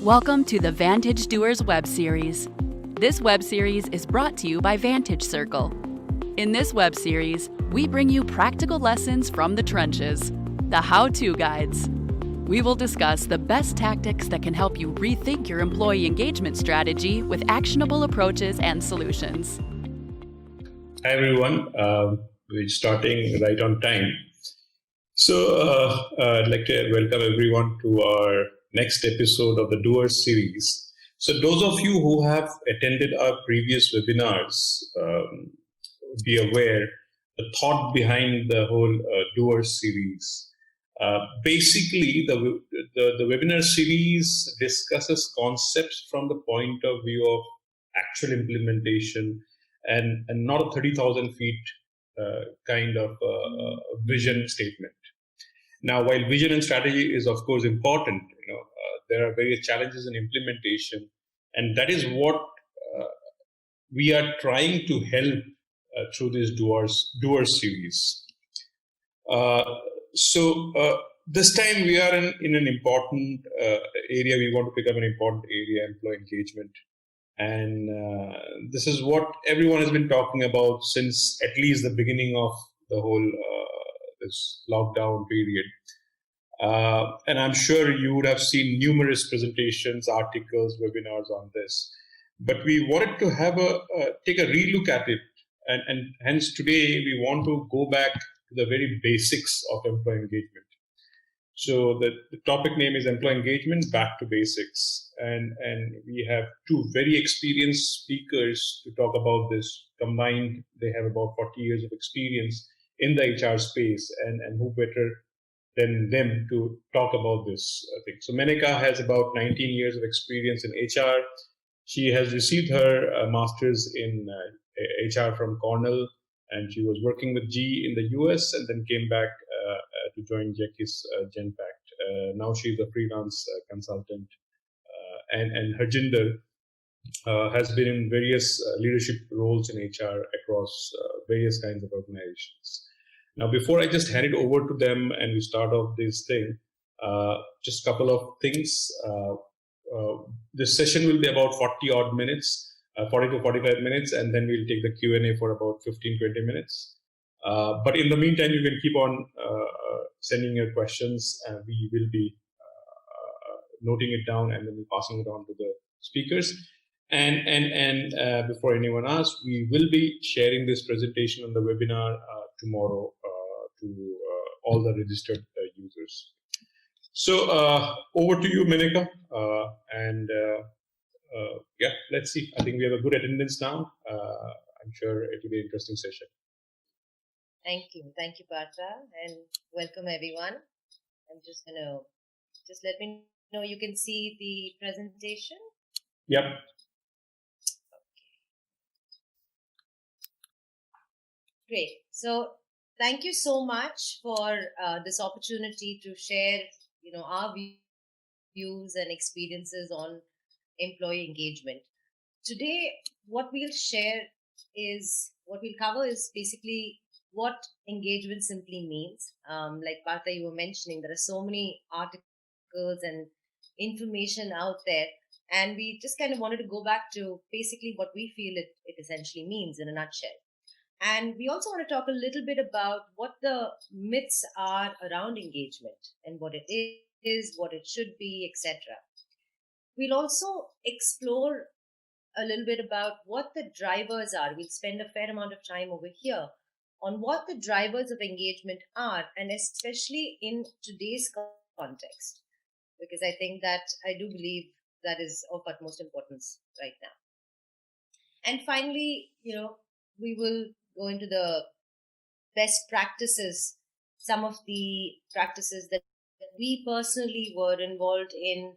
Welcome to the Vantage Doers web series. This web series is brought to you by Vantage Circle. In this web series, we bring you practical lessons from the trenches, the how-to guides. We will discuss the best tactics that can help you rethink your employee engagement strategy with actionable approaches and solutions. Hi everyone, we're starting right on time. So I'd like to welcome everyone to our next episode of the Doers series. So those of you who have attended our previous webinars, be aware the thought behind the whole Doers series. Basically, the webinar series discusses concepts from the point of view of actual implementation and not a 30,000 feet kind of vision statement. Now, while vision and strategy is of course important, there are various challenges in implementation, and that is what we are trying to help through this Doers series. So this time we are in an important area. We want to pick up an important area, employee engagement. And this is what everyone has been talking about since at least the beginning of the whole this lockdown period. And I'm sure you would have seen numerous presentations, articles, webinars on this. But we wanted to have take a relook at it. And hence today we want to go back to the very basics of employee engagement. So the topic name is Employee Engagement, Back to Basics. And we have two very experienced speakers to talk about this. Combined, they have about 40 years of experience in the HR space, and who better than them to talk about this thing. So Menaka has about 19 years of experience in HR. She has received her master's in HR from Cornell, and she was working with GE in the US and then came back to join Jackie's Genpact. Now she's a freelance consultant. And Harjinder has been in various leadership roles in HR across various kinds of organizations. Now, before I just hand it over to them and we start off this thing, just a couple of things. This session will be about 40 odd minutes, 40 to 45 minutes, and then we'll take the Q&A for about 15-20 minutes. But in the meantime, you can keep on sending your questions, and we will be noting it down and then we're passing it on to the speakers. And before anyone asks, we will be sharing this presentation on the webinar tomorrow to all the registered users. So over to you, Menaka. Yeah, let's see. I think we have a good attendance now. I'm sure it will be an interesting session. Thank you, Patra, and welcome everyone. I'm just gonna let me know you can see the presentation. Yep. Great. So thank you so much for this opportunity to share, our views and experiences on employee engagement. Today, what we'll cover is basically what engagement simply means. Like Partha, you were mentioning, there are so many articles and information out there, and we just kind of wanted to go back to basically what we feel it essentially means in a nutshell. And we also want to talk a little bit about what the myths are around engagement and what it is, what it should be, etc. We'll also explore a little bit about what the drivers are. We'll spend a fair amount of time over here on what the drivers of engagement are, and especially in today's context, because I think that I do believe that is of utmost importance right now. And finally, we will go into the best practices, some of the practices that we personally were involved in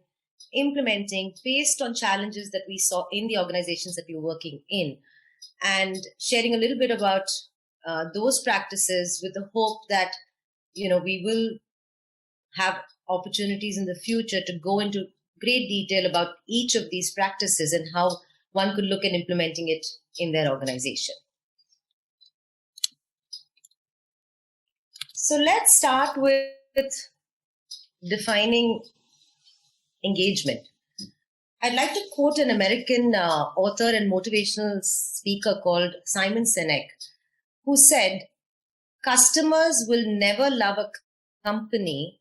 implementing based on challenges that we saw in the organizations that we were working in, and sharing a little bit about those practices with the hope that, we will have opportunities in the future to go into great detail about each of these practices and how one could look at implementing it in their organization. So let's start with defining engagement. I'd like to quote an American author and motivational speaker called Simon Sinek, who said, customers will never love a company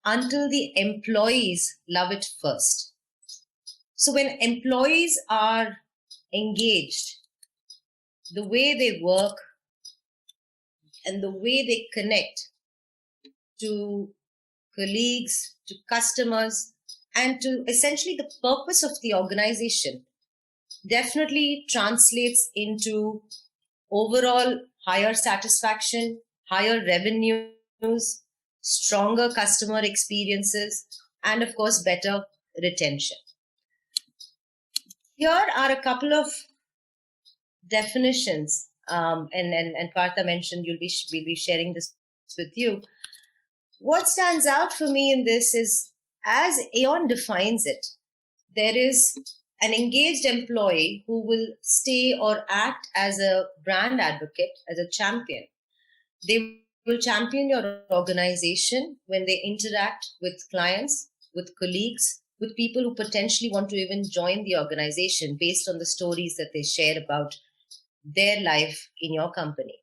until the employees love it first. So when employees are engaged, the way they work and the way they connect to colleagues, to customers, and to essentially the purpose of the organization definitely translates into overall higher satisfaction, higher revenues, stronger customer experiences, and of course, better retention. Here are a couple of definitions, and Partha mentioned we'll be sharing this with you. What stands out for me in this is, as Aon defines it, there is an engaged employee who will stay or act as a brand advocate, as a champion. They will champion your organization when they interact with clients, with colleagues, with people who potentially want to even join the organization based on the stories that they share about their life in your company.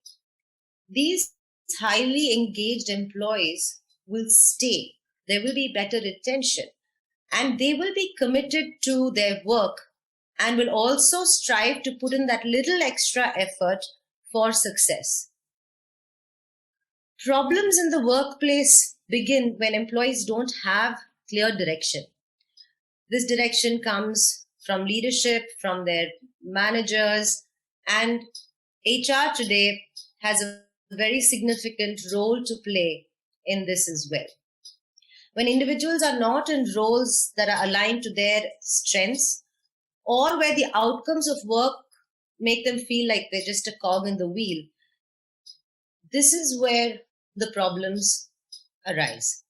These highly engaged employees will stay. There will be better retention, and they will be committed to their work and will also strive to put in that little extra effort for success. Problems in the workplace begin when employees don't have clear direction. This direction comes from leadership, from their managers, and HR today has a very significant role to play in this as well. When individuals are not in roles that are aligned to their strengths, or where the outcomes of work make them feel like they're just a cog in the wheel, this is where the problems arise.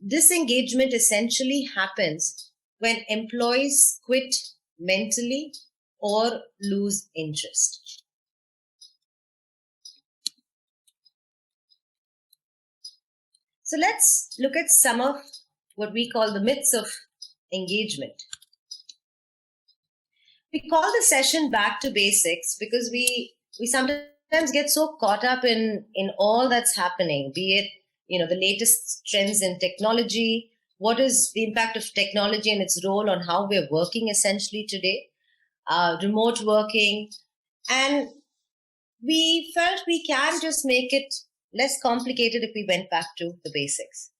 Disengagement essentially happens when employees quit mentally or lose interest. So let's look at some of what we call the myths of engagement. We call the session Back to Basics because we sometimes get so caught up in all that's happening, be it the latest trends in technology, what is the impact of technology and its role on how we're working essentially today, remote working, and we felt we can just make it less complicated if we went back to the basics.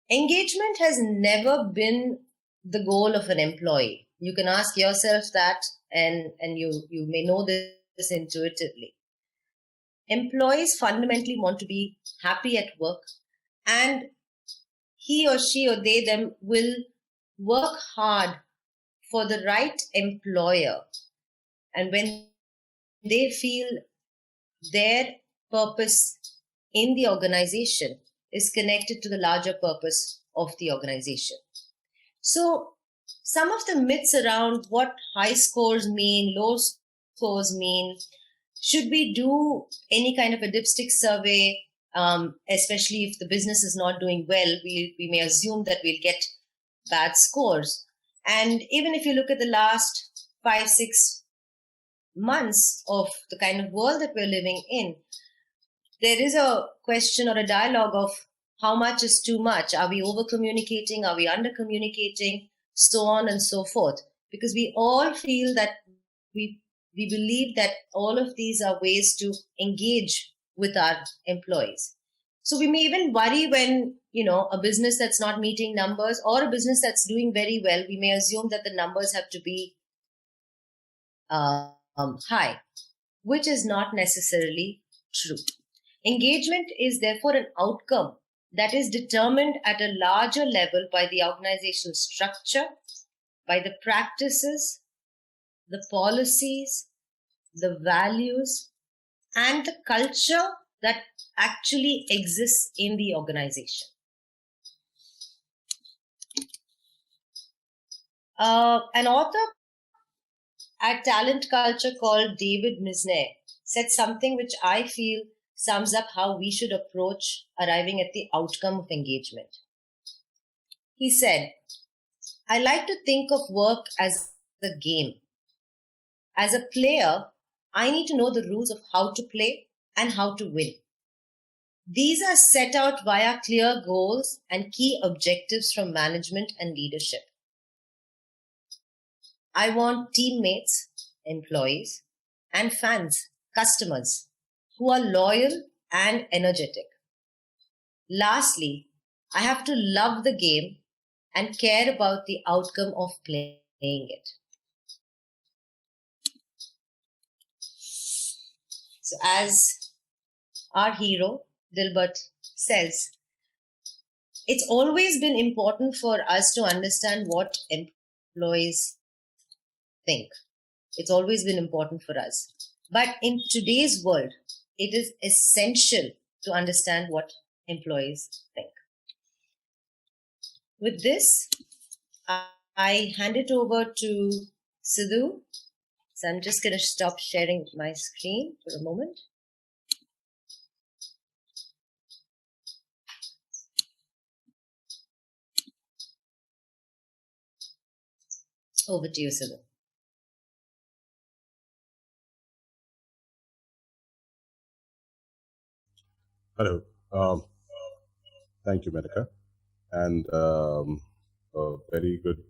Engagement has never been the goal of an employee. You can ask yourself that, and you may know this intuitively. Employees fundamentally want to be happy at work, and he or she or they them will work hard for the right employer. And when they feel their purpose in the organization is connected to the larger purpose of the organization. So some of the myths around what high scores mean, low scores mean, should we do any kind of a dipstick survey, especially if the business is not doing well, we may assume that we'll get bad scores. And even if you look at the last 5-6 months of the kind of world that we're living in, there is a question or a dialogue of how much is too much. Are we over communicating? Are we under communicating? So on and so forth. Because we all feel that we believe that all of these are ways to engage with our employees. So we may even worry when, a business that's not meeting numbers or a business that's doing very well, we may assume that the numbers have to be high, which is not necessarily true. Engagement is therefore an outcome that is determined at a larger level by the organizational structure, by the practices, the policies, the values, and the culture that actually exists in the organization. An author at Talent Culture called David Misner said something which I feel sums up how we should approach arriving at the outcome of engagement. He said, I like to think of work as a game. As a player, I need to know the rules of how to play and how to win. These are set out via clear goals and key objectives from management and leadership. I want teammates, employees, and fans, customers, who are loyal and energetic. Lastly, I have to love the game and care about the outcome of playing it. So, as our hero, Dilbert, says, it's always been important for us to understand what employees think. It's always been important for us. But in today's world, it is essential to understand what employees think. With this, I hand it over to Sidhu. So I'm just going to stop sharing my screen for a moment. Over to you, Sidhu. Hello. Thank you, Menaka. And a very good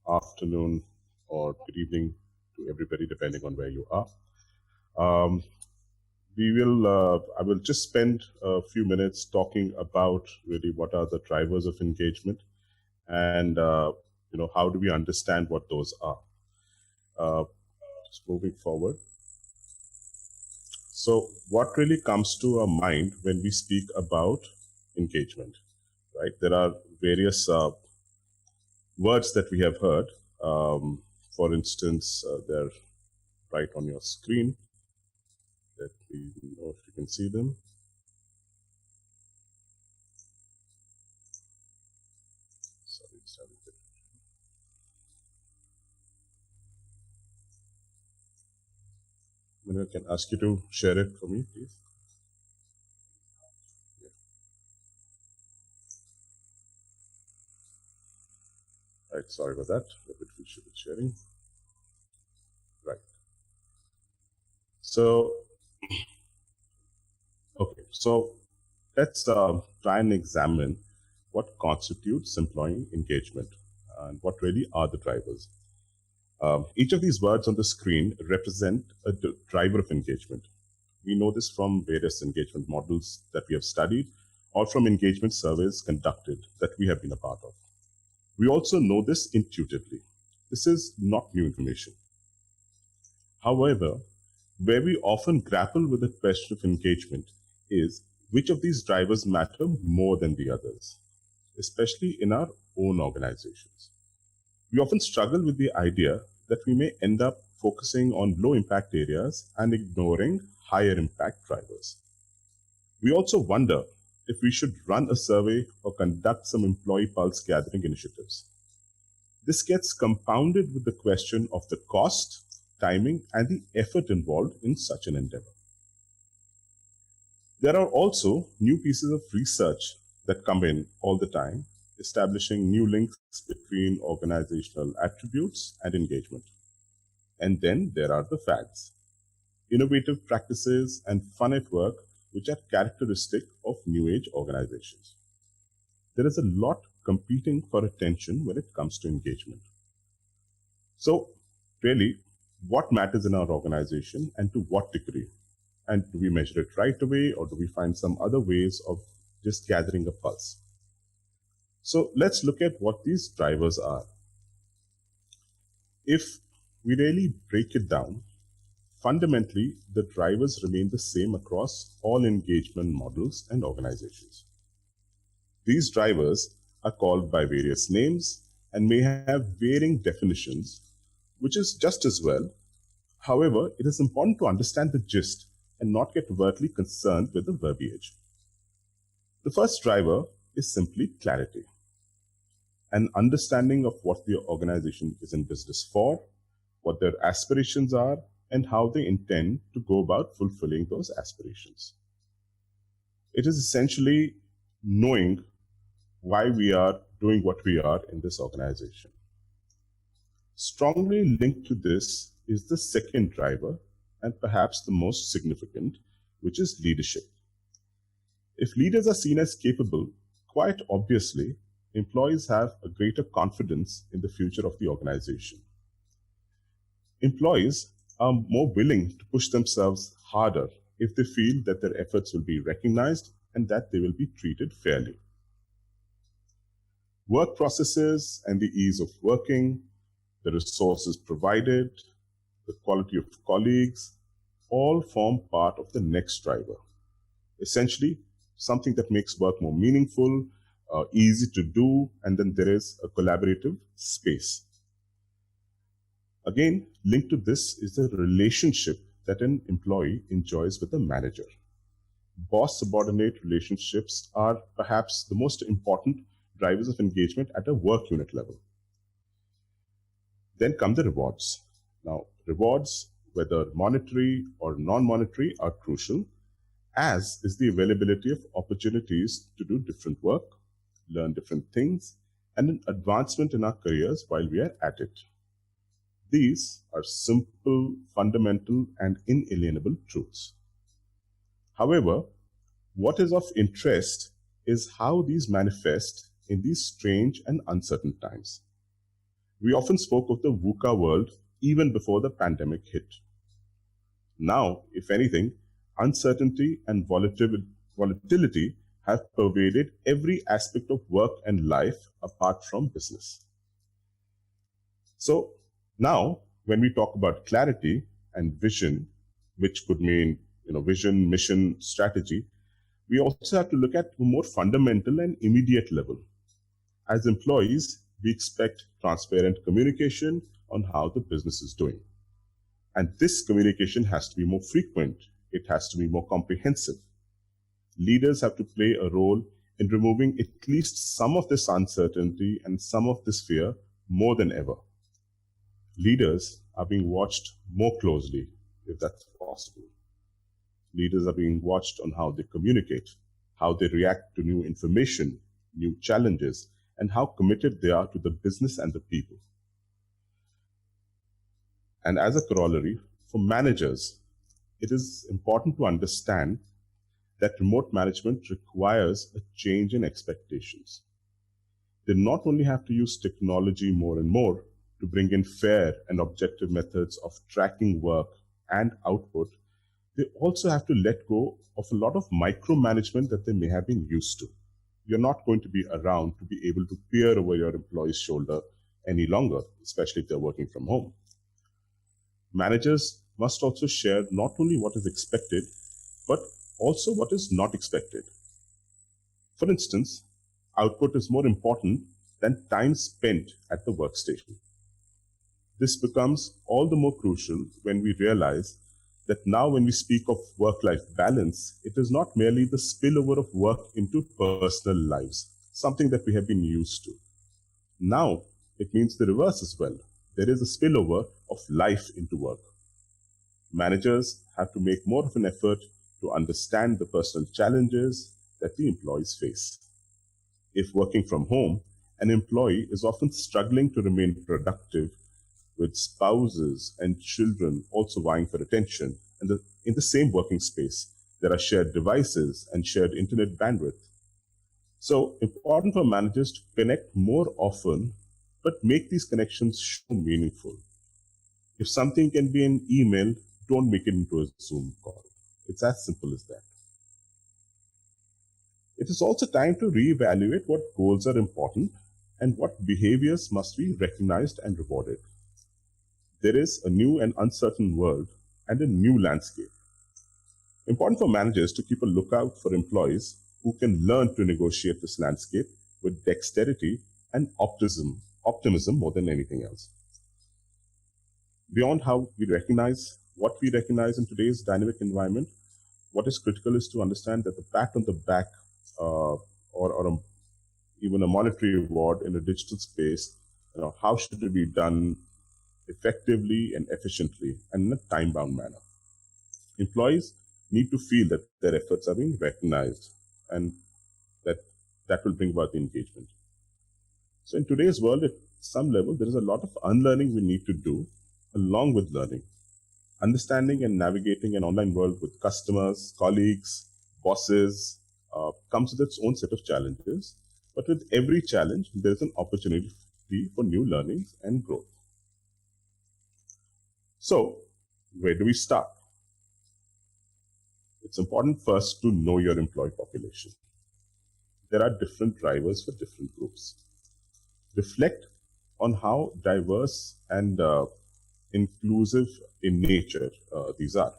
afternoon or good evening to everybody, depending on where you are. I will just spend a few minutes talking about really what are the drivers of engagement and how do we understand what those are. Just moving forward. So what really comes to our mind when we speak about engagement, right? There are various words that we have heard. For instance, they're right on your screen. Let me know if you can see them. Sorry. I can ask you to share it for me, please. Yeah. Right, sorry about that. A bit issue with sharing. Right. So, okay. So let's try and examine what constitutes employee engagement and what really are the drivers. Each of these words on the screen represent a driver of engagement. We know this from various engagement models that we have studied or from engagement surveys conducted that we have been a part of. We also know this intuitively. This is not new information. However, where we often grapple with the question of engagement is which of these drivers matter more than the others, especially in our own organizations. We often struggle with the idea that we may end up focusing on low impact areas and ignoring higher impact drivers. We also wonder if we should run a survey or conduct some employee pulse gathering initiatives. This gets compounded with the question of the cost, timing, and the effort involved in such an endeavor. There are also new pieces of research that come in all the time, establishing new links between organizational attributes and engagement. And then there are the fads, innovative practices and fun at work, which are characteristic of new age organizations. There is a lot competing for attention when it comes to engagement. So really, what matters in our organization and to what degree? And do we measure it right away, or do we find some other ways of just gathering a pulse? So let's look at what these drivers are. If we really break it down, fundamentally, the drivers remain the same across all engagement models and organizations. These drivers are called by various names and may have varying definitions, which is just as well. However, it is important to understand the gist and not get overtly concerned with the verbiage. The first driver is simply clarity, an understanding of what the organization is in business for, what their aspirations are, and how they intend to go about fulfilling those aspirations. It is essentially knowing why we are doing what we are in this organization. Strongly linked to this is the second driver, and perhaps the most significant, which is leadership. If leaders are seen as capable, quite obviously, employees have a greater confidence in the future of the organization. Employees are more willing to push themselves harder if they feel that their efforts will be recognized and that they will be treated fairly. Work processes and the ease of working, the resources provided, the quality of colleagues, all form part of the next driver. Essentially, something that makes work more meaningful, easy to do, and then there is a collaborative space. Again, linked to this is the relationship that an employee enjoys with a manager. Boss-subordinate relationships are perhaps the most important drivers of engagement at a work unit level. Then come the rewards. Now, rewards, whether monetary or non-monetary, are crucial, as is the availability of opportunities to do different work, learn different things, and an advancement in our careers while we are at it. These are simple, fundamental, and inalienable truths. However, what is of interest is how these manifest in these strange and uncertain times. We often spoke of the VUCA world even before the pandemic hit. Now, if anything, uncertainty and volatility have pervaded every aspect of work and life apart from business. So now, when we talk about clarity and vision, which could mean vision, mission, strategy, we also have to look at a more fundamental and immediate level. As employees, we expect transparent communication on how the business is doing. And this communication has to be more frequent. It has to be more comprehensive. Leaders have to play a role in removing at least some of this uncertainty and some of this fear more than ever. Leaders are being watched more closely, if that's possible. Leaders are being watched on how they communicate, how they react to new information, new challenges, and how committed they are to the business and the people. And as a corollary, for managers, it is important to understand that remote management requires a change in expectations. They not only have to use technology more and more to bring in fair and objective methods of tracking work and output, they also have to let go of a lot of micromanagement that they may have been used to. You're not going to be around to be able to peer over your employee's shoulder any longer, especially if they're working from home. Managers must also share not only what is expected, but also what is not expected. For instance, output is more important than time spent at the workstation. This becomes all the more crucial when we realize that now when we speak of work-life balance, it is not merely the spillover of work into personal lives, something that we have been used to. Now, it means the reverse as well. There is a spillover of life into work. Managers have to make more of an effort to understand the personal challenges that the employees face. If working from home, an employee is often struggling to remain productive, with spouses and children also vying for attention. And in the same working space, there are shared devices and shared internet bandwidth. So important for managers to connect more often, but make these connections show meaningful. If something can be an email, don't make it into a Zoom call. It's as simple as that. It is also time to reevaluate what goals are important and what behaviors must be recognized and rewarded. There is a new and uncertain world and a new landscape. Important for managers to keep a lookout for employees who can learn to negotiate this landscape with dexterity and optimism more than anything else. Beyond how we recognize what we recognize in today's dynamic environment, what is critical is to understand that the pat on the back even a monetary reward in a digital space, how should it be done effectively and efficiently and in a time-bound manner. Employees need to feel that their efforts are being recognized, and that will bring about the engagement. So in today's world, at some level, there is a lot of unlearning we need to do along with learning. Understanding and navigating an online world with customers, colleagues, bosses comes with its own set of challenges. But with every challenge, there's an opportunity for new learnings and growth. So, where do we start? It's important first to know your employee population. There are different drivers for different groups. Reflect on how diverse and inclusive in nature these are.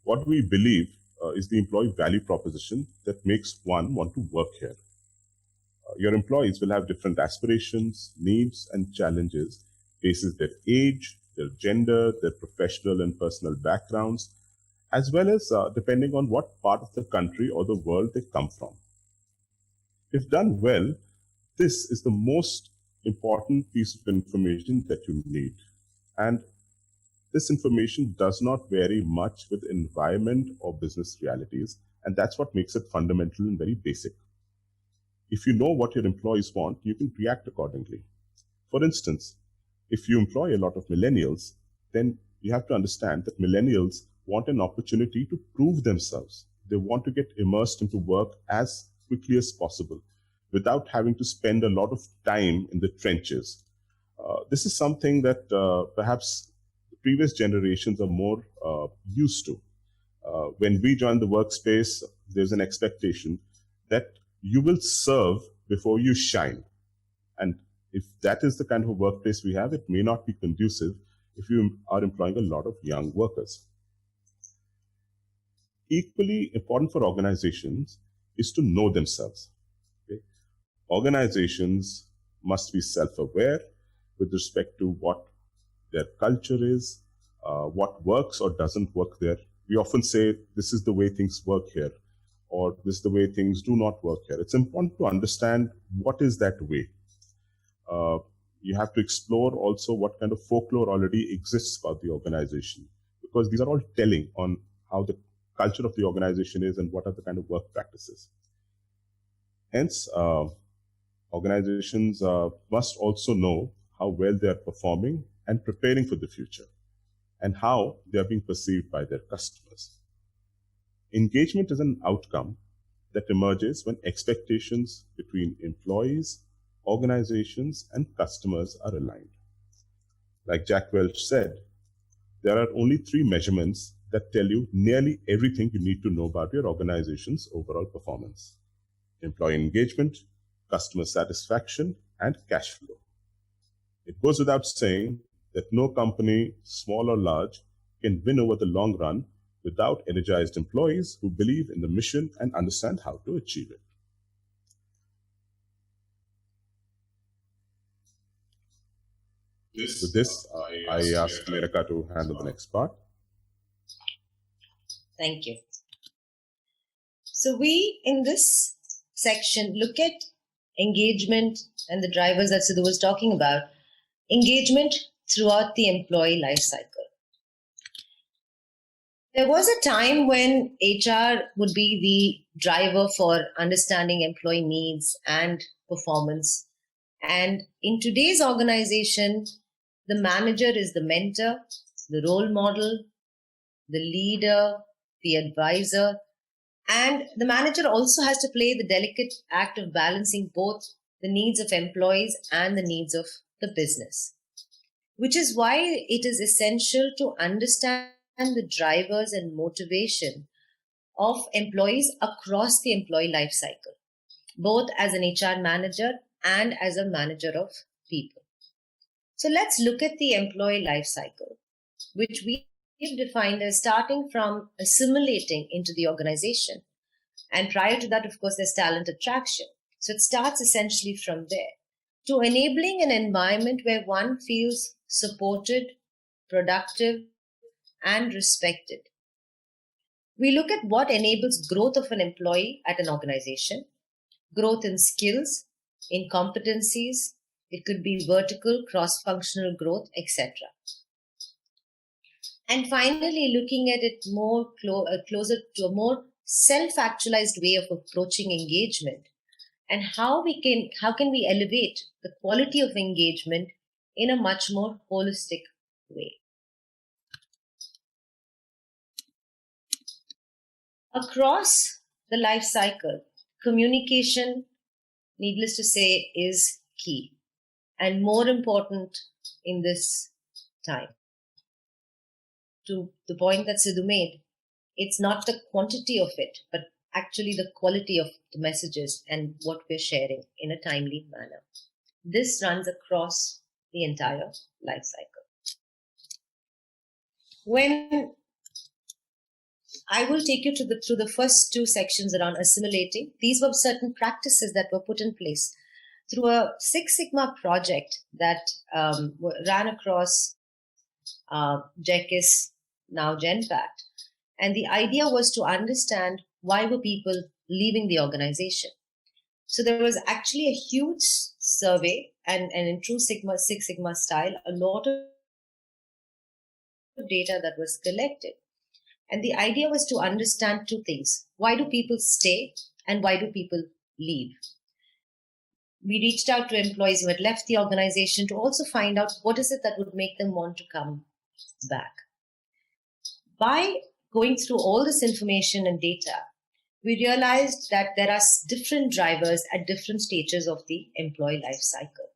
What we believe is the employee value proposition that makes one want to work here. Your employees will have different aspirations, needs, and challenges based on their age, their gender, their professional and personal backgrounds, as well as depending on what part of the country or the world they come from. If done well, this is the most important piece of information that you need. And this information does not vary much with environment or business realities, and that's what makes it fundamental and very basic. If you know what your employees want, you can react accordingly. For instance, if you employ a lot of millennials, then you have to understand that millennials want an opportunity to prove themselves. They want to get immersed into work as quickly as possible without having to spend a lot of time in the trenches. This is something that perhaps the previous generations are more used to. When we join the workspace, there's an expectation that you will serve before you shine. And if that is the kind of a workplace we have, it may not be conducive if you are employing a lot of young workers. Equally important for organizations is to know themselves. Okay? Organizations must be self-aware with respect to what their culture is, what works or doesn't work there. We often say, this is the way things work here, or this is the way things do not work here. It's important to understand what is that way. You have to explore also what kind of folklore already exists about the organization, because these are all telling on how the culture of the organization is and what are the kind of work practices. Hence, organizations must also know how well they are performing and preparing for the future, and how they are being perceived by their customers. Engagement is an outcome that emerges when expectations between employees, organizations, and customers are aligned. Like Jack Welch said, there are only 3 measurements that tell you nearly everything you need to know about your organization's overall performance: employee engagement, customer satisfaction, and cash flow. It goes without saying that no company, small or large, can win over the long run without energized employees who believe in the mission and understand how to achieve it. With this, I ask Menaka to handle the next part. Thank you. So we, in this section, look at engagement and the drivers that Sidhu was talking about. Engagement throughout the employee life cycle. There was a time when HR would be the driver for understanding employee needs and performance. And in today's organization, the manager is the mentor, the role model, the leader, the advisor, and the manager also has to play the delicate act of balancing both the needs of employees and the needs of the business, which is why it is essential to understand the drivers and motivation of employees across the employee life cycle, both as an HR manager and as a manager of people. So let's look at the employee life cycle, which we have defined as starting from assimilating into the organization. And prior to that, of course, there's talent attraction. So it starts essentially from there, to enabling an environment where one feels supported, productive, and respected. We look at what enables growth of an employee at an organization, growth in skills, in competencies. It could be vertical, cross-functional growth, etc. And finally, looking at it more closer to a more self-actualized way of approaching engagement and how can we elevate the quality of engagement in a much more holistic way. Across the life cycle, communication, needless to say, is key and more important in this time. To the point that Sidhu made, it's not the quantity of it, but actually the quality of the messages and what we're sharing in a timely manner. This runs across the entire life cycle. When I will take you through the first two sections around assimilating, these were certain practices that were put in place through a Six Sigma project that ran across JECIS, now GenPact. And the idea was to understand why were people leaving the organization. So there was actually a huge survey, and in true Six Sigma style, a lot of data that was collected. And the idea was to understand two things. Why do people stay and why do people leave? We reached out to employees who had left the organization to also find out what is it that would make them want to come back. By going through all this information and data, we realized that there are different drivers at different stages of the employee life cycle.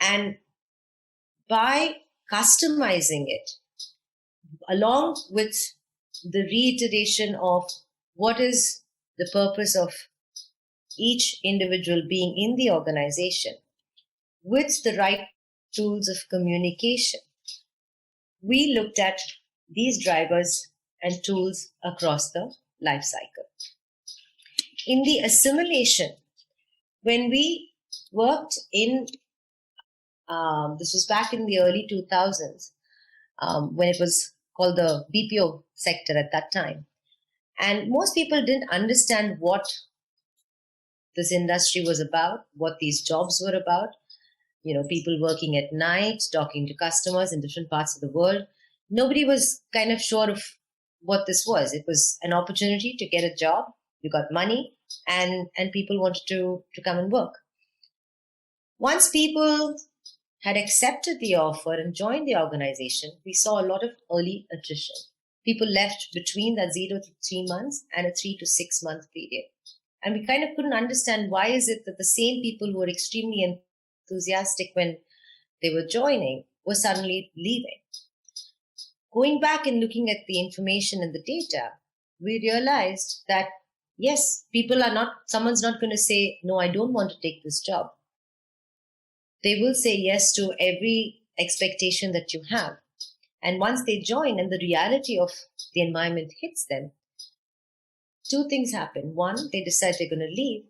And by customizing it, along with the reiteration of what is the purpose of each individual being in the organization, with the right tools of communication, we looked at these drivers and tools across the life cycle. In the assimilation, when we worked in, this was back in the early 2000s, when it was called the BPO sector at that time. And most people didn't understand what this industry was about, what these jobs were about. You know, people working at night, talking to customers in different parts of the world. Nobody was kind of sure of what this was. It was an opportunity to get a job. You got money and people wanted to come and work. Once people had accepted the offer and joined the organization, we saw a lot of early attrition. People left between that 0 to 3 months and a 3 to 6 month period. And we kind of couldn't understand why is it that the same people who were extremely enthusiastic when they were joining were suddenly leaving. Going back and looking at the information and the data, we realized that yes, someone's not going to say, no, I don't want to take this job. They will say yes to every expectation that you have. And once they join and the reality of the environment hits them, two things happen. One, they decide they're going to leave.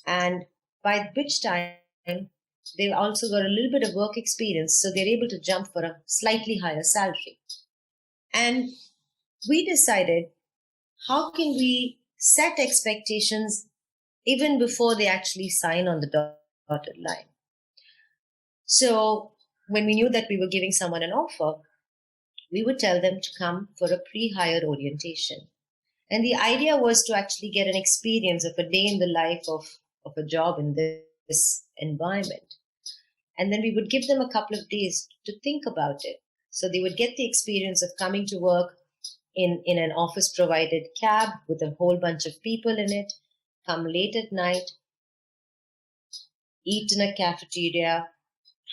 And by which time, they've also got a little bit of work experience. So they're able to jump for a slightly higher salary. And we decided, how can we set expectations even before they actually sign on the dotted line? So when we knew that we were giving someone an offer, we would tell them to come for a pre-hire orientation. And the idea was to actually get an experience of a day in the life of a job in this environment. And then we would give them a couple of days to think about it. So they would get the experience of coming to work in an office-provided cab with a whole bunch of people in it, come late at night, eat in a cafeteria,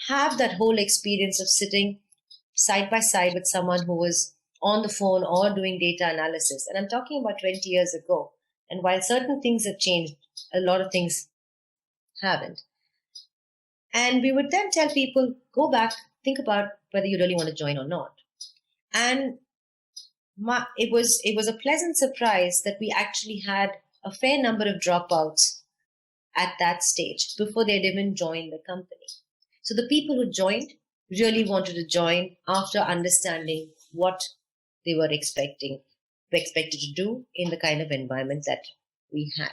have that whole experience of sitting side by side with someone who was on the phone or doing data analysis. And I'm talking about 20 years ago. And while certain things have changed, a lot of things haven't. And we would then tell people, go back, think about whether you really want to join or not. And it was a pleasant surprise that we actually had a fair number of dropouts at that stage before they'd even joined the company. So the people who joined really wanted to join after understanding what they were expected to do in the kind of environment that we had.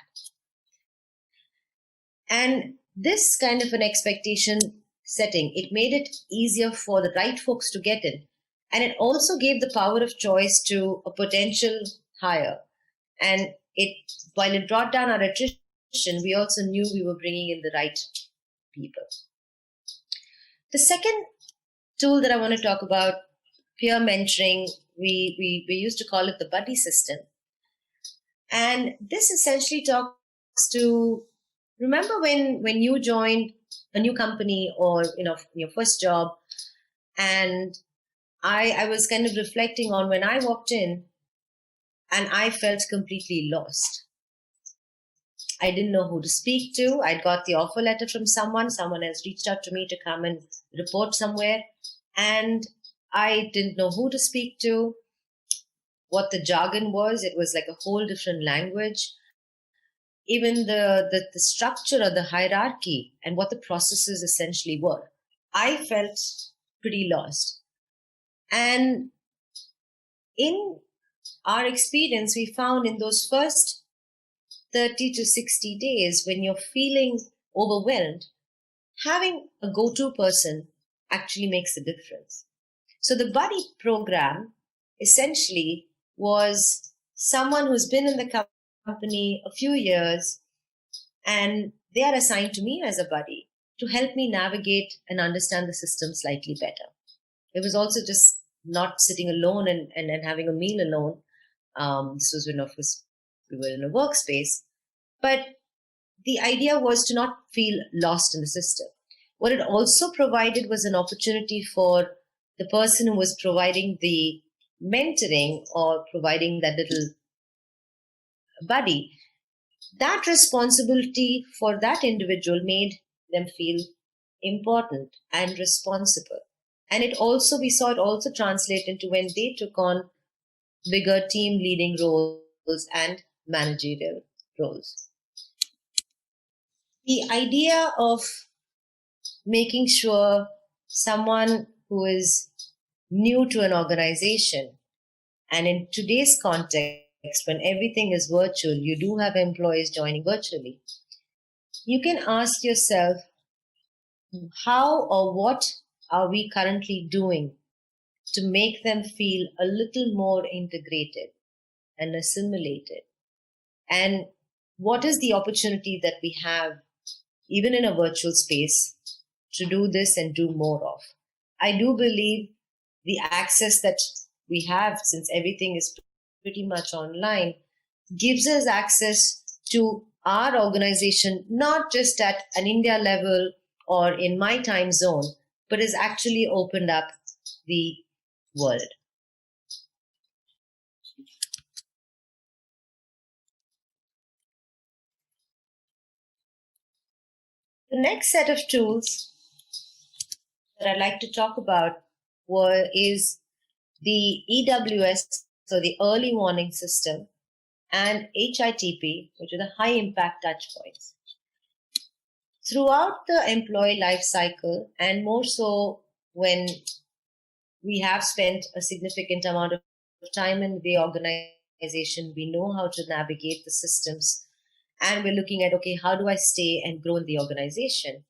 And this kind of an expectation setting, it made it easier for the right folks to get in. And it also gave the power of choice to a potential hire. And while it brought down our attrition, we also knew we were bringing in the right people. The second tool that I want to talk about, peer mentoring, we used to call it the buddy system. And this essentially talks to, remember when you joined a new company or, your first job, and I was kind of reflecting on when I walked in and I felt completely lost. I didn't know who to speak to. I'd got the offer letter from someone has reached out to me to come and report somewhere, and I didn't know who to speak to, what the jargon was. It was like a whole different language. Even the structure or the hierarchy and what the processes essentially were. I felt pretty lost. And in our experience, we found in those first 30 to 60 days, when you're feeling overwhelmed, having a go-to person actually makes a difference. So the buddy program essentially was someone who's been in the company a few years, and they are assigned to me as a buddy to help me navigate and understand the system slightly better. It was also just not sitting alone and having a meal alone. This was when, of course, we were in a workspace. But the idea was to not feel lost in the system. What it also provided was an opportunity for the person who was providing the mentoring or providing that little buddy, that responsibility for that individual made them feel important and responsible. And we saw it also translate into when they took on bigger team leading roles and managerial roles. The idea of making sure someone who is new to an organization, and in today's context, when everything is virtual, you do have employees joining virtually. You can ask yourself, how or what are we currently doing to make them feel a little more integrated and assimilated? And what is the opportunity that we have, even in a virtual space, to do this and do more of? I do believe the access that we have, since everything is pretty much online, gives us access to our organization, not just at an India level or in my time zone, but has actually opened up the world. The next set of tools that I'd like to talk about is the EWS, so the early warning system, and HITP, which are the high impact touch points. Throughout the employee life cycle, and more so when we have spent a significant amount of time in the organization, we know how to navigate the systems, and we're looking at, okay, how do I stay and grow in the organization?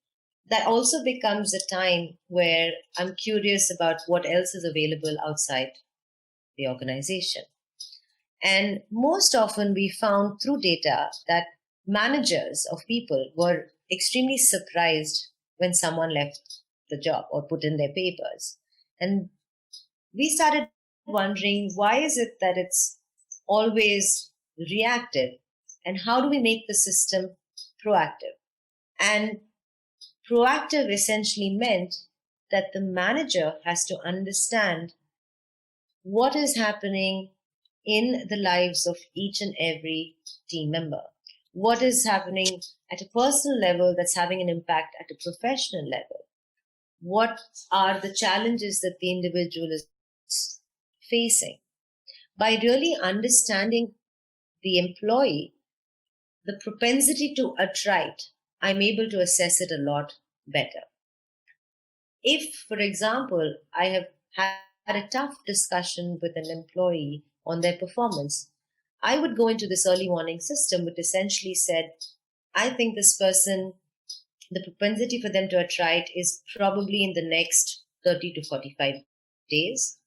That also becomes a time where I'm curious about what else is available outside the organization. And most often we found through data that managers of people were extremely surprised when someone left the job or put in their papers. And we started wondering, why is it that it's always reactive? And how do we make the system proactive? And proactive essentially meant that the manager has to understand what is happening in the lives of each and every team member. What is happening at a personal level that's having an impact at a professional level? What are the challenges that the individual is facing? By really understanding the employee, the propensity to attrite, I'm able to assess it a lot better. If, for example, I have had a tough discussion with an employee on their performance, I would go into this early warning system, which essentially said, I think this person, the propensity for them to attrite is probably in the next 30 to 45 days.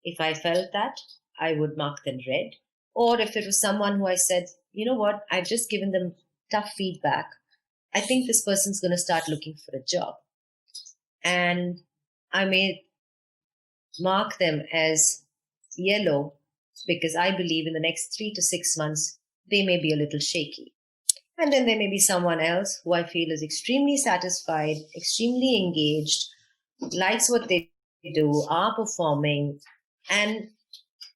If I felt that, I would mark them red. Or if it was someone who I said, you know what, I've just given them tough feedback, I think this person's going to start looking for a job. And I may mark them as yellow because I believe in the next 3 to 6 months, they may be a little shaky. And then there may be someone else who I feel is extremely satisfied, extremely engaged, likes what they do, are performing. And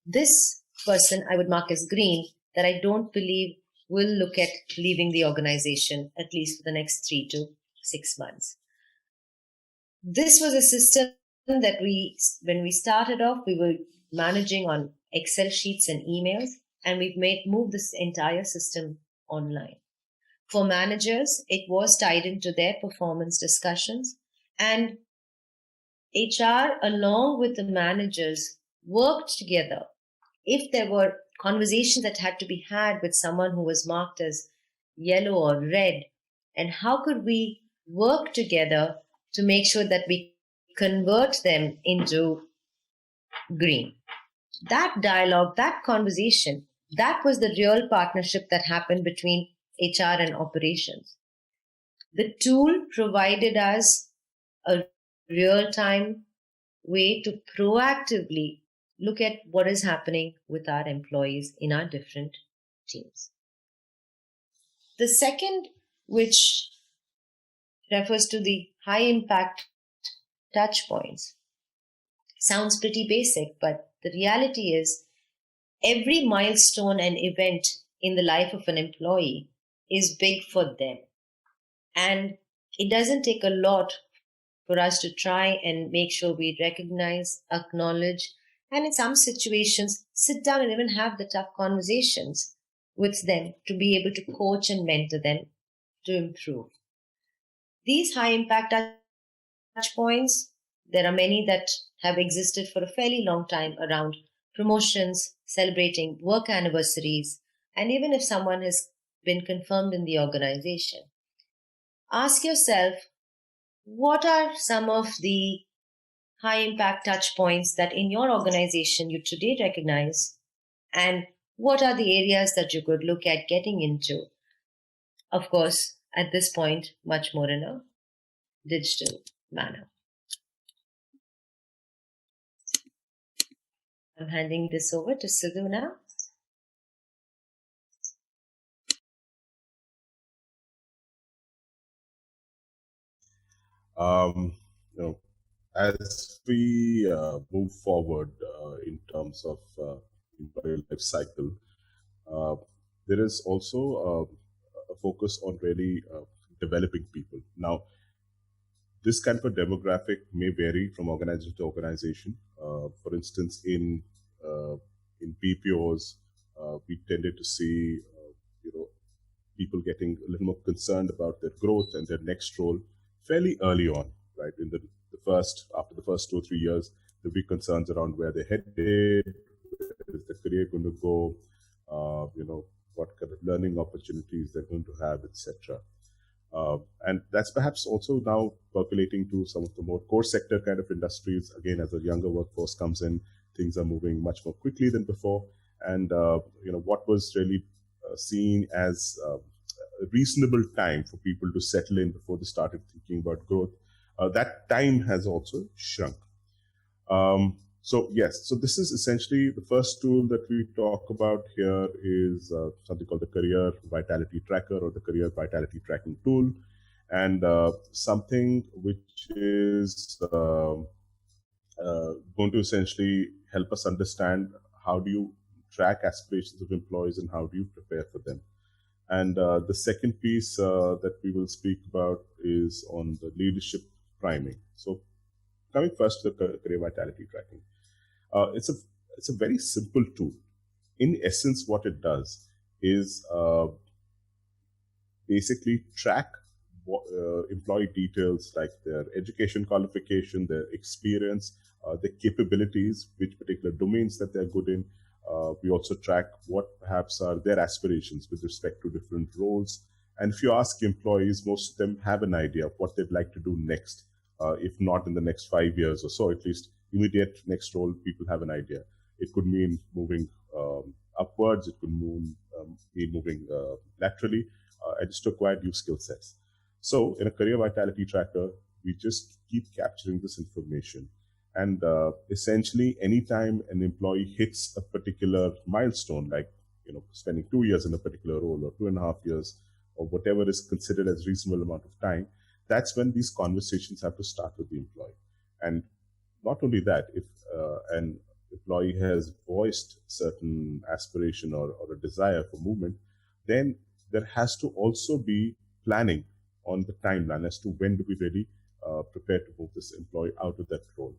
this person I would mark as green, that I don't believe will look at leaving the organization, at least for the next 3 to 6 months. This was a system that when we started off, we were managing on Excel sheets and emails, and we've moved this entire system online. For managers, it was tied into their performance discussions, and HR, along with the managers, worked together. If there were conversations that had to be had with someone who was marked as yellow or red, and how could we work together to make sure that we convert them into green? That dialogue, that conversation, that was the real partnership that happened between HR and operations. The tool provided us a real-time way to proactively look at what is happening with our employees in our different teams. The second, which refers to the high impact touch points, sounds pretty basic, but the reality is every milestone and event in the life of an employee is big for them. And it doesn't take a lot for us to try and make sure we recognize, acknowledge, and in some situations, sit down and even have the tough conversations with them to be able to coach and mentor them to improve. These high impact touch points, there are many that have existed for a fairly long time around promotions, celebrating work anniversaries, and even if someone has been confirmed in the organization. Ask yourself, what are some of the high impact touch points that in your organization you today recognize, and what are the areas that you could look at getting into? Of course, at this point, much more in a digital manner. I'm handing this over to Sidhu now. As we move forward in terms of employee life cycle, there is also a focus on really developing people. Now, this kind of a demographic may vary from organization to organization. For instance, in BPOs, we tended to see people getting a little more concerned about their growth and their next role fairly early on, right? In after the first 2 or 3 years, there'll be concerns around where they're headed, where is the career going to go, what kind of learning opportunities they're going to have, etc. And that's perhaps also now percolating to some of the more core sector kind of industries. Again, as a younger workforce comes in, things are moving much more quickly than before. And what was really seen as a reasonable time for people to settle in before they started thinking about growth, that time has also shrunk. So this is essentially the first tool that we talk about here is something called the Career Vitality Tracker or the Career Vitality Tracking Tool, and something which is going to essentially help us understand how do you track aspirations of employees and how do you prepare for them. And the second piece that we will speak about is on the leadership priming. So coming first to the Career Vitality Tracking. It's a very simple tool. In essence, what it does is basically track employee details like their education qualification, their experience, their capabilities, which particular domains that they're good in. We also track what perhaps are their aspirations with respect to different roles. And if you ask employees, most of them have an idea of what they'd like to do next, if not in the next 5 years or so, at least immediate next role, people have an idea. It could mean moving upwards, it could mean moving laterally. and just to acquire new skill sets. So in a career vitality tracker, we just keep capturing this information. And essentially, anytime an employee hits a particular milestone, like spending 2 years in a particular role or 2.5 years, or whatever is considered as reasonable amount of time, that's when these conversations have to start with the employee. And not only that, if an employee has voiced certain aspiration or a desire for movement, then there has to also be planning on the timeline as to when do we really prepare to move this employee out of that role.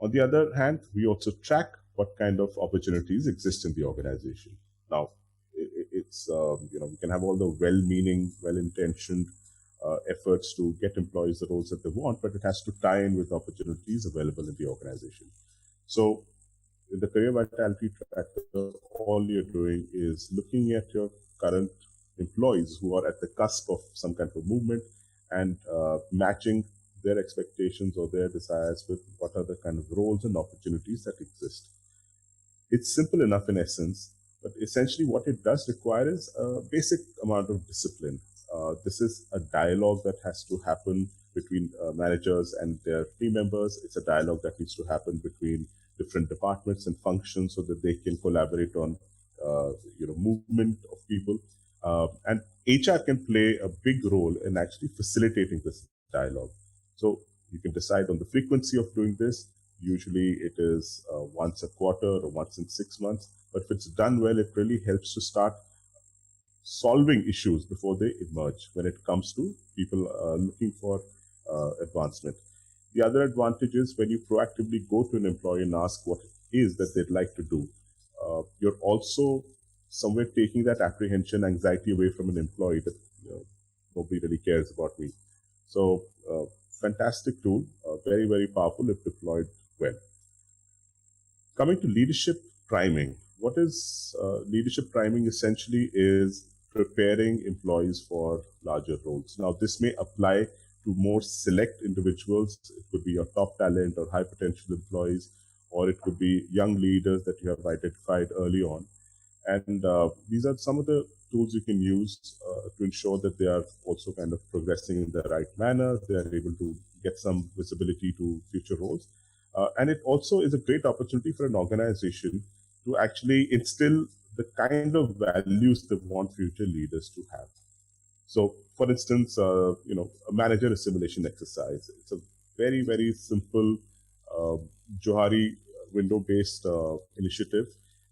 On the other hand, we also track what kind of opportunities exist in the organization. Now, it's we can have all the well-meaning, well-intentioned efforts to get employees the roles that they want, but it has to tie in with opportunities available in the organization. So in the career vitality tracker, all you're doing is looking at your current employees who are at the cusp of some kind of movement and matching their expectations or their desires with what are the kind of roles and opportunities that exist. It's simple enough in essence, but essentially what it does require is a basic amount of discipline. This is a dialogue that has to happen between managers and their team members. It's a dialogue that needs to happen between different departments and functions so that they can collaborate on movement of people. And HR can play a big role in actually facilitating this dialogue. So you can decide on the frequency of doing this. Usually it is once a quarter or once in 6 months. But if it's done well, it really helps to start solving issues before they emerge when it comes to people looking for advancement. The other advantage is when you proactively go to an employee and ask what it is that they'd like to do, you're also somewhere taking that apprehension, anxiety away from an employee that nobody really cares about me. So fantastic tool, very, very powerful if deployed well. Coming to leadership priming. What is leadership priming? Essentially is preparing employees for larger roles. Now, this may apply to more select individuals. It could be your top talent or high potential employees, or it could be young leaders that you have identified early on. And these are some of the tools you can use to ensure that they are also kind of progressing in the right manner. They are able to get some visibility to future roles. And it also is a great opportunity for an organization to actually instill the kind of values they want future leaders to have. So, for instance, a manager assimilation exercise. It's a very, very simple Johari window-based initiative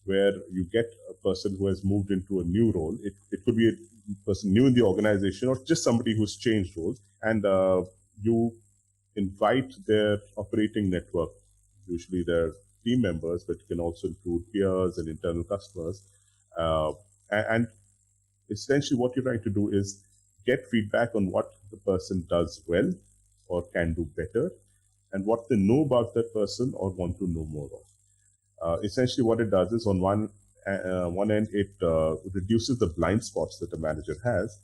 where you get a person who has moved into a new role. It could be a person new in the organization or just somebody who's changed roles. And you invite their operating network, usually their team members, but it can also include peers and internal customers. And essentially what you're trying to do is get feedback on what the person does well or can do better and what they know about that person or want to know more of. Essentially what it does is on one end, it reduces the blind spots that a manager has.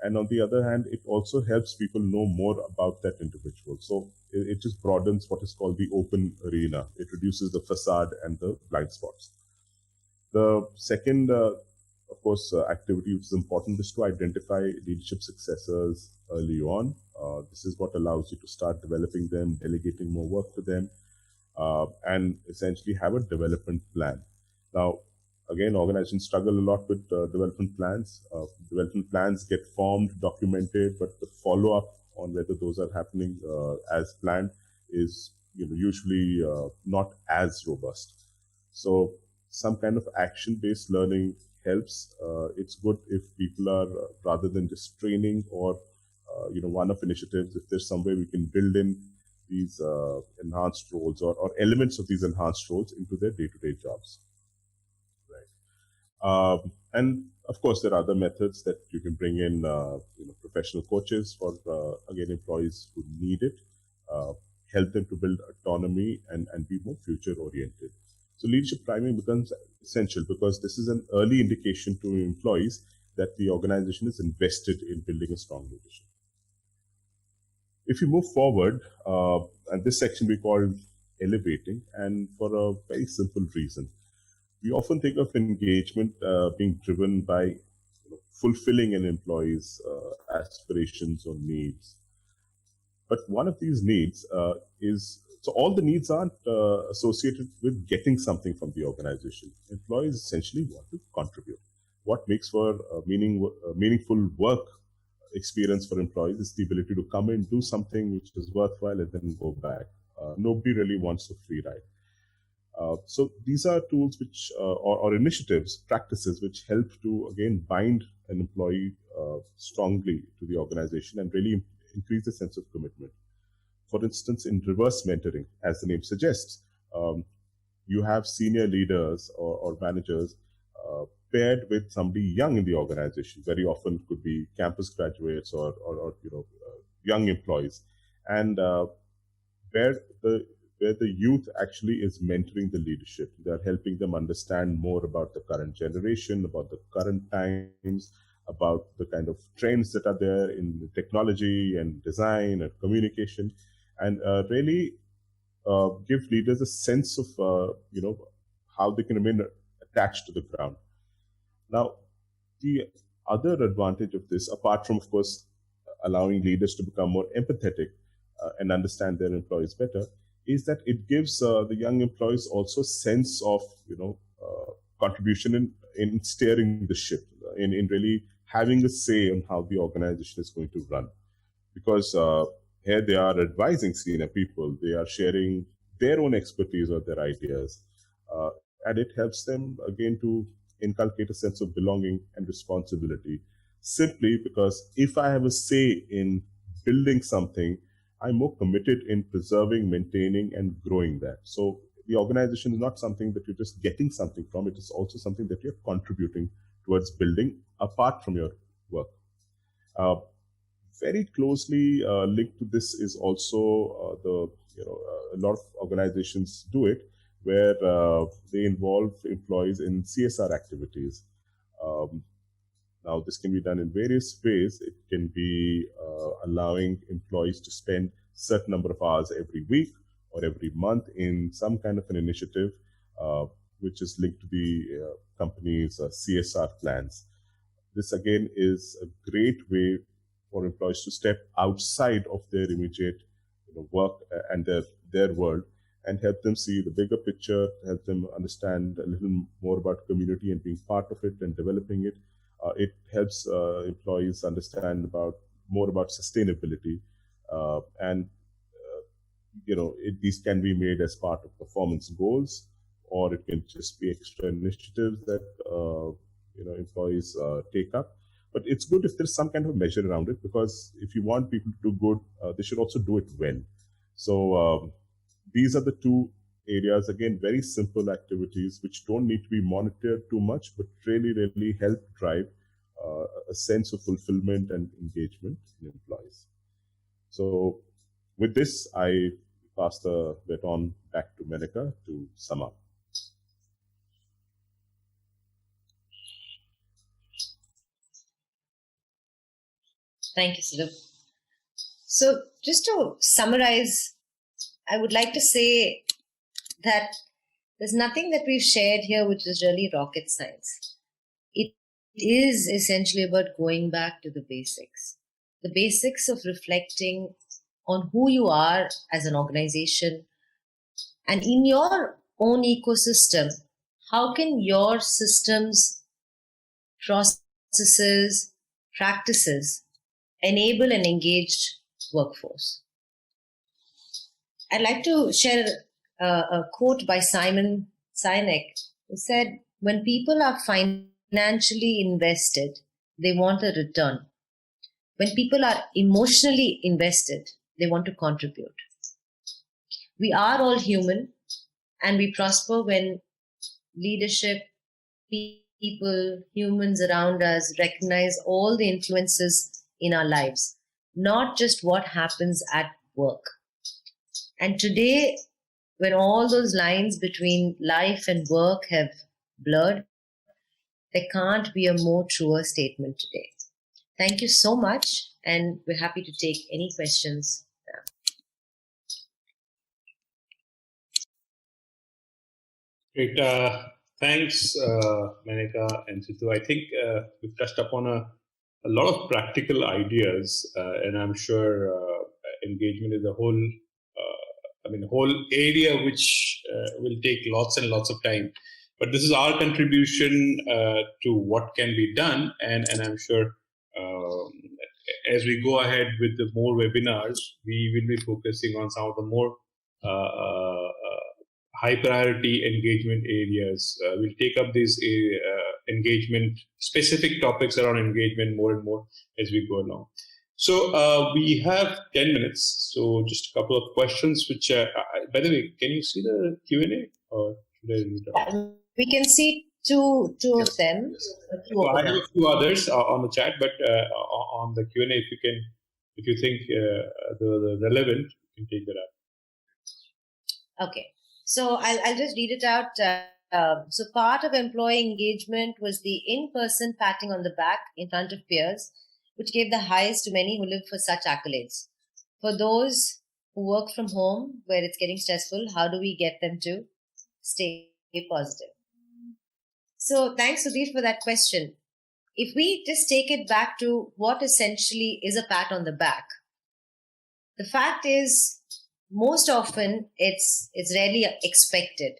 And on the other hand, it also helps people know more about that individual. So it just broadens what is called the open arena. It reduces the facade and the blind spots. The second, of course, activity which is important is to identify leadership successors early on. This is what allows you to start developing them, delegating more work to them, and essentially have a development plan. Now, again, organizations struggle a lot with development plans. Development plans get formed, documented, but the follow-up on whether those are happening as planned is usually not as robust. So some kind of action-based learning helps. It's good if people are, rather than just training or one-off initiatives, if there's some way we can build in these enhanced roles or elements of these enhanced roles into their day-to-day jobs. And of course, there are other methods that you can bring in, professional coaches for, again, employees who need it, help them to build autonomy and be more future-oriented. So leadership priming becomes essential because this is an early indication to employees that the organization is invested in building a strong leadership. If you move forward, and this section we call elevating, and for a very simple reason. We often think of engagement being driven by fulfilling an employee's aspirations or needs. But one of these needs is, so all the needs aren't associated with getting something from the organization. Employees essentially want to contribute. What makes for a meaningful work experience for employees is the ability to come in, do something which is worthwhile, and then go back. Nobody really wants a free ride. So these are tools which, or initiatives, practices which help to, again, bind an employee strongly to the organization and really increase the sense of commitment. For instance, in reverse mentoring, as the name suggests, you have senior leaders or managers paired with somebody young in the organization. Very often it could be campus graduates or young employees, and where the youth actually is mentoring the leadership. They're helping them understand more about the current generation, about the current times, about the kind of trends that are there in technology and design and communication, and really give leaders a sense of how they can remain attached to the ground. Now, the other advantage of this, apart from, of course, allowing leaders to become more empathetic and understand their employees better, is that it gives the young employees also a sense of contribution in steering the ship, in really having a say on how the organization is going to run. Because here they are advising senior people, they are sharing their own expertise or their ideas, and it helps them, again, to inculcate a sense of belonging and responsibility, simply because if I have a say in building something, I'm more committed in preserving, maintaining, and growing that. So the organization is not something that you're just getting something from, it is also something that you're contributing towards building apart from your work. Very closely linked to this is also a lot of organizations do it, where they involve employees in CSR activities. Now, this can be done in various ways. It can be allowing employees to spend a certain number of hours every week or every month in some kind of an initiative which is linked to the company's CSR plans. This, again, is a great way for employees to step outside of their immediate work and their world, and help them see the bigger picture, help them understand a little more about community and being part of it and developing it. It helps employees understand more about sustainability, and these can be made as part of performance goals, or it can just be extra initiatives that employees take up. But it's good if there's some kind of measure around it, because if you want people to do good, they should also do it well. So these are the two areas, again, very simple activities which don't need to be monitored too much, but really, really help drive a sense of fulfillment and engagement in employees. So with this, I pass the baton back to Menaka to sum up. Thank you, Sidhu. So just to summarize, I would like to say that there's nothing that we've shared here which is really rocket science. It is essentially about going back to the basics of reflecting on who you are as an organization, and in your own ecosystem, how can your systems, processes, practices enable an engaged workforce. I'd like to share a quote by Simon Sinek, who said, when people are financially invested, they want a return. When people are emotionally invested, they want to contribute. We are all human, and we prosper when leadership, people, humans around us recognize all the influences in our lives, not just what happens at work. And today, when all those lines between life and work have blurred, there can't be a more truer statement today. Thank you so much, and we're happy to take any questions now. Great. Thanks, Menaka and Sidhu. I think we've touched upon a lot of practical ideas, and I'm sure engagement is a whole area which will take lots and lots of time. But this is our contribution to what can be done, and I'm sure as we go ahead with the more webinars, we will be focusing on some of the more high priority engagement areas. We'll take up these engagement specific topics around engagement more and more as we go along. So we have 10 minutes. So just a couple of questions, which, by the way, can you see the Q&A or should I read it out? We can see two of them. So I have a few others on the chat, but on the Q&A, if you think the relevant, you can take that up. Okay. So I'll just read it out. So part of employee engagement was the in-person patting on the back in front of peers, which gave the highest to many who live for such accolades. For those who work from home, where it's getting stressful, how do we get them to stay positive? So thanks, Sudhir, for that question. If we just take it back to what essentially is a pat on the back, the fact is, most often it's rarely expected.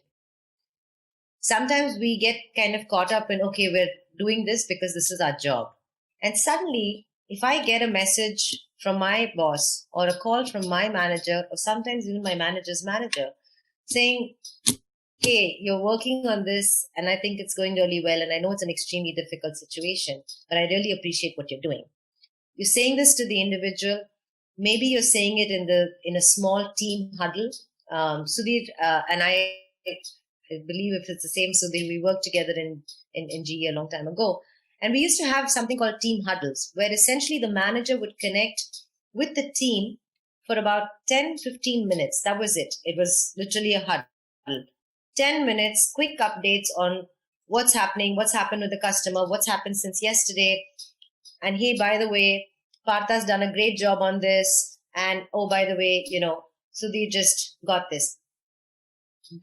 Sometimes we get kind of caught up in, okay, we're doing this because this is our job. And suddenly, if I get a message from my boss or a call from my manager, or sometimes even my manager's manager, saying, hey, you're working on this and I think it's going really well, and I know it's an extremely difficult situation, but I really appreciate what you're doing. You're saying this to the individual. Maybe you're saying it in a small team huddle. Sudhir and I believe if it's the same, Sudhir, we worked together in GE a long time ago. And we used to have something called team huddles, where essentially the manager would connect with the team for about 10, 15 minutes. That was it. It was literally a huddle. 10 minutes, quick updates on what's happening, what's happened with the customer, what's happened since yesterday. And hey, by the way, Partha's done a great job on this. And oh, by the way, Sudhir just got this.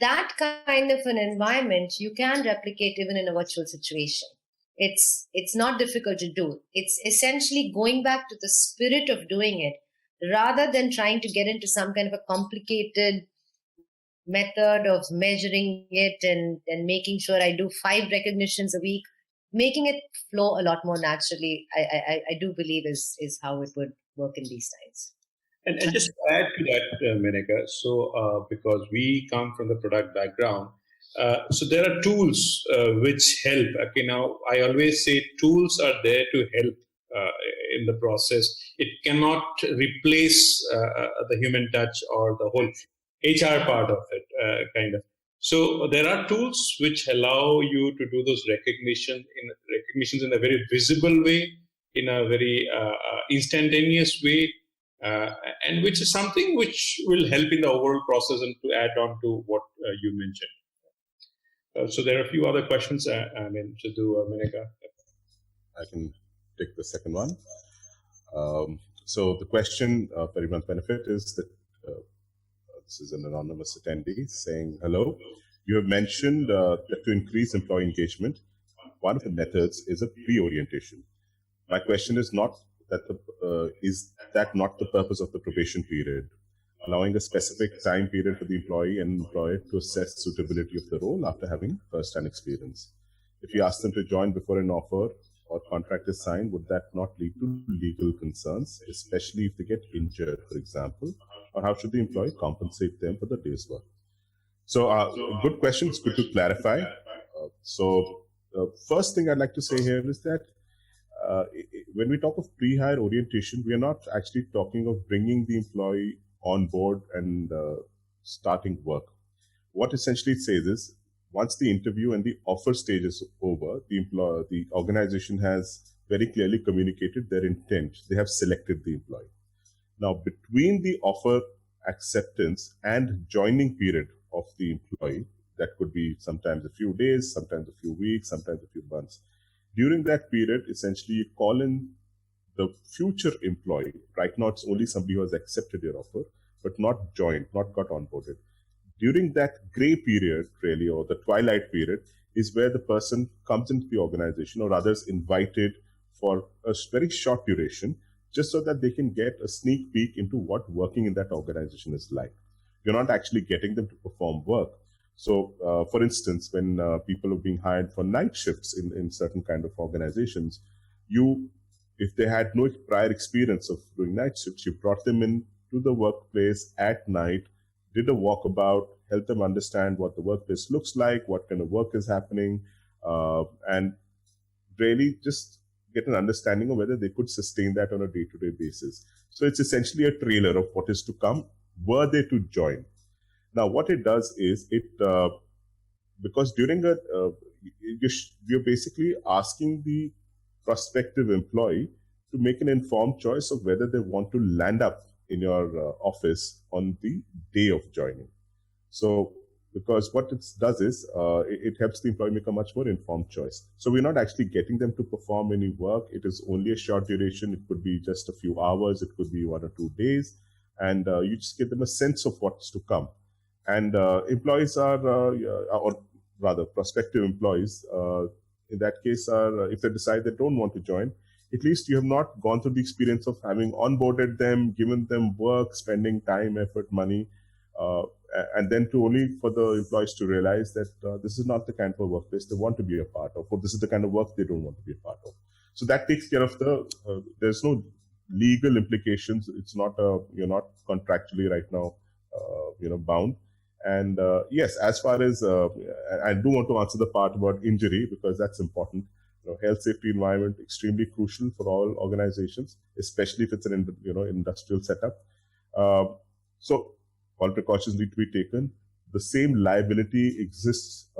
That kind of an environment you can replicate even in a virtual situation. It's not difficult to do. It's essentially going back to the spirit of doing it rather than trying to get into some kind of a complicated method of measuring it and making sure I do 5 recognitions a week. Making it flow a lot more naturally, I do believe is how it would work in these times. And just to add to that, Menaka, so because we come from the product background, so there are tools which help. Okay, now I always say tools are there to help in the process. It cannot replace the human touch or the whole HR part of it, kind of. So there are tools which allow you to do those recognitions in a very visible way, in a very instantaneous way, and which is something which will help in the overall process. And to add on to what you mentioned, so there are a few other questions. Sidhu or Menaka. I can take the second one. So the question for everyone's benefit is that. This is an anonymous attendee saying, hello, you have mentioned that to increase employee engagement, one of the methods is a pre-orientation. My question is not that is that not the purpose of the probation period, allowing a specific time period for the employee and employer to assess suitability of the role after having first-hand experience. If you ask them to join before an offer or contract is signed, would that not lead to legal concerns, especially if they get injured, for example? Or how should the employee compensate them for the day's work? So, good question. It's good to clarify. So, the first thing I'd like to say here is that when we talk of pre-hire orientation, we are not actually talking of bringing the employee on board and starting work. What essentially it says is, once the interview and the offer stage is over, the organization has very clearly communicated their intent. They have selected the employee. Now, between the offer acceptance and joining period of the employee, that could be sometimes a few days, sometimes a few weeks, sometimes a few months. During that period, essentially, you call in the future employee. Right now, it's only somebody who has accepted your offer, but not joined, not got onboarded. During that gray period, really, or the twilight period, is where the person comes into the organization, or rather is invited for a very short duration, just so that they can get a sneak peek into what working in that organization is like. You're not actually getting them to perform work. So, for instance, when people are being hired for night shifts in certain kind of organizations, if they had no prior experience of doing night shifts, you brought them in to the workplace at night, did a walkabout, helped them understand what the workplace looks like, what kind of work is happening, and really just get an understanding of whether they could sustain that on a day-to-day basis. So it's essentially a trailer of what is to come, were they to join. Now, what it does is because during you're basically asking the prospective employee to make an informed choice of whether they want to land up in your office on the day of joining. So, because what it does is it helps the employee make a much more informed choice. So we're not actually getting them to perform any work. It is only a short duration. It could be just a few hours. It could be 1 or 2 days. And you just give them a sense of what's to come. And employees or rather prospective employees, in that case, if they decide they don't want to join, at least you have not gone through the experience of having onboarded them, given them work, spending time, effort, money, and then only for the employees to realize that this is not the kind of workplace they want to be a part of, or this is the kind of work they don't want to be a part of. So that takes care of there's no legal implications. It's not you're not contractually right now, bound. And yes, as far as I do want to answer the part about injury, because that's important. Health, safety, environment, extremely crucial for all organizations, especially if it's an industrial setup. So all precautions need to be taken. The same liability exists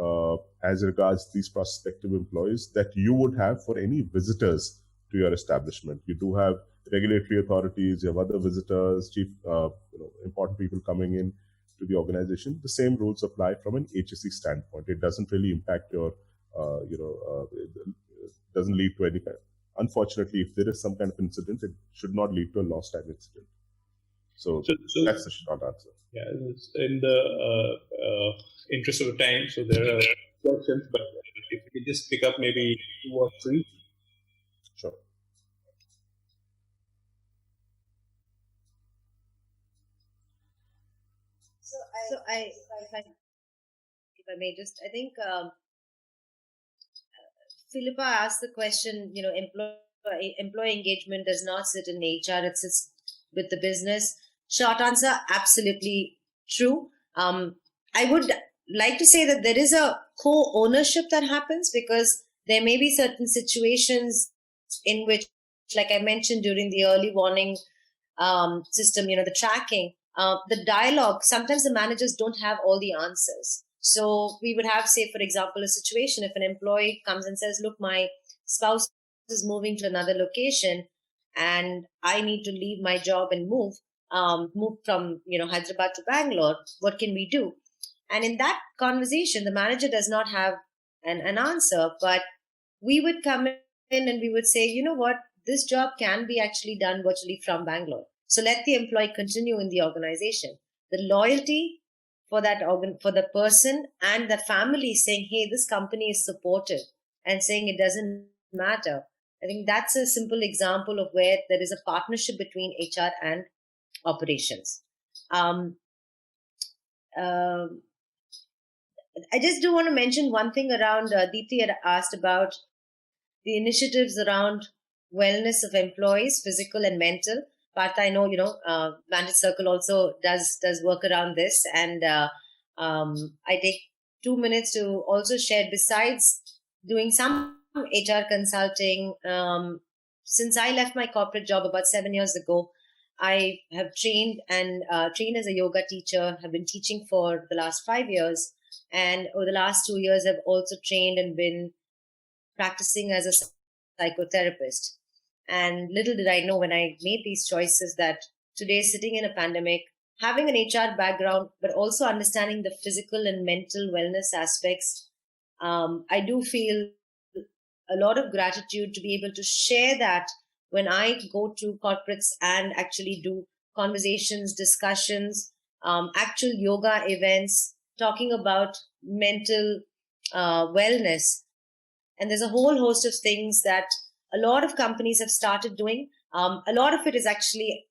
as regards these prospective employees that you would have for any visitors to your establishment. You do have regulatory authorities, you have other visitors, important people coming in to the organization. The same rules apply from an HSE standpoint. It doesn't really impact your, it doesn't lead to any kind. Unfortunately, if there is some kind of incident, it should not lead to a lost time incident. So that's the short answer. Yeah, in the interest of time, so there are questions, but if we can just pick up maybe 2 or 3. Sure. So if I may just, I think Philippa asked the question, employee engagement does not sit in HR, it sits with the business. Short answer, absolutely true. I would like to say that there is a co-ownership that happens, because there may be certain situations in which, like I mentioned during the early warning system, the tracking, the dialogue, sometimes the managers don't have all the answers. So we would have, say, for example, a situation if an employee comes and says, look, my spouse is moving to another location and I need to leave my job and move from, Hyderabad to Bangalore. What can we do? And in that conversation, the manager does not have an answer, but we would come in and we would say, you know what, this job can be actually done virtually from Bangalore. So let the employee continue in the organization. The loyalty for that for the person and the family saying, hey, this company is supportive, and saying it doesn't matter. I think that's a simple example of where there is a partnership between HR and operations. I just do want to mention one thing around, Deepthi had asked about the initiatives around wellness of employees, physical and mental. Partha, I know, Vantage Circle also does work around this. And I take 2 minutes to also share, besides doing some HR consulting, since I left my corporate job about 7 years ago, I have trained as a yoga teacher, have been teaching for the last 5 years. And over the last 2 years, I've also trained and been practicing as a psychotherapist. And little did I know when I made these choices that today, sitting in a pandemic, having an HR background, but also understanding the physical and mental wellness aspects, I do feel a lot of gratitude to be able to share that when I go to corporates and actually do conversations, discussions, actual yoga events, talking about mental wellness. And there's a whole host of things that a lot of companies have started doing. A lot of it is actually,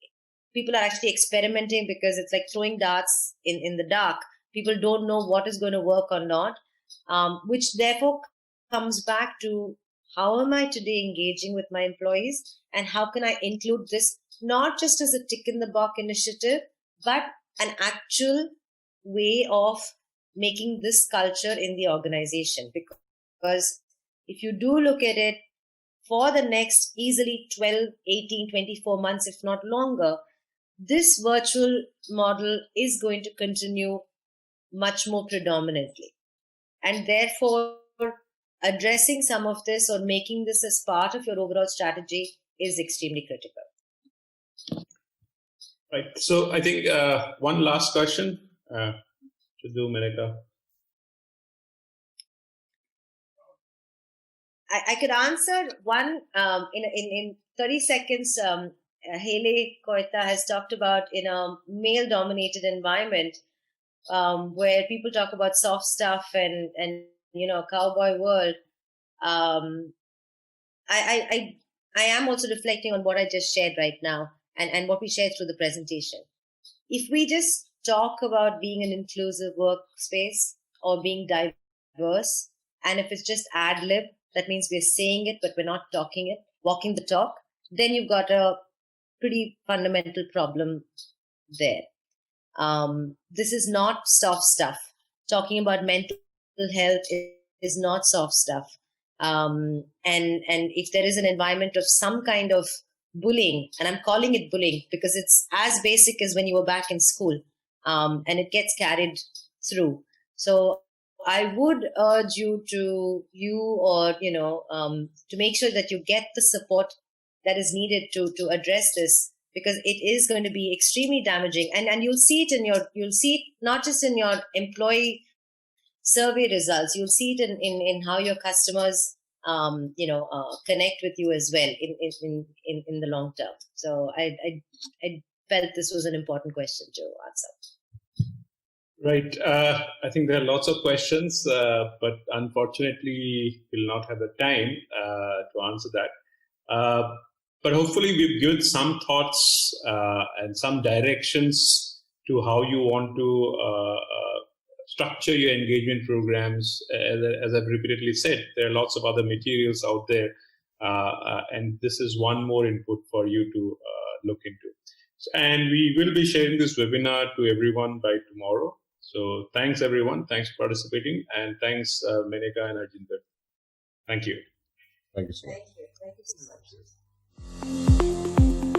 people are actually experimenting because it's like throwing darts in the dark. People don't know what is going to work or not, which therefore comes back to how am I today engaging with my employees, and how can I include this not just as a tick in the box initiative, but an actual way of making this culture in the organization. Because if you do look at it, for the next easily 12, 18, 24 months, if not longer, this virtual model is going to continue much more predominantly. And therefore, addressing some of this or making this as part of your overall strategy is extremely critical. Right. So I think one last question to do, Menaka. I could answer one in 30 seconds. Haley Koita has talked about in a male-dominated environment where people talk about soft stuff and cowboy world. I am also reflecting on what I just shared right now and what we shared through the presentation. If we just talk about being an inclusive workspace or being diverse, and if it's just ad lib, that means we're saying it, but we're not talking it, walking the talk, then you've got a pretty fundamental problem there. This is not soft stuff. Talking about mental health is not soft stuff. And if there is an environment of some kind of bullying, and I'm calling it bullying because it's as basic as when you were back in school, and it gets carried through. So I would urge you to make sure that you get the support that is needed to address this, because it is going to be extremely damaging. And you'll see it not just in your employee survey results, you'll see it in how your customers connect with you as well in the long term. So I felt this was an important question to answer. Right. I think there are lots of questions, but unfortunately we'll not have the time to answer that. But hopefully we've given some thoughts and some directions to how you want to structure your engagement programs. As I've repeatedly said, there are lots of other materials out there, and this is one more input for you to look into. And we will be sharing this webinar to everyone by tomorrow. So thanks everyone. Thanks for participating, and thanks Menaka and Arjinder. Thank you. Thank you so much. Thank you so much.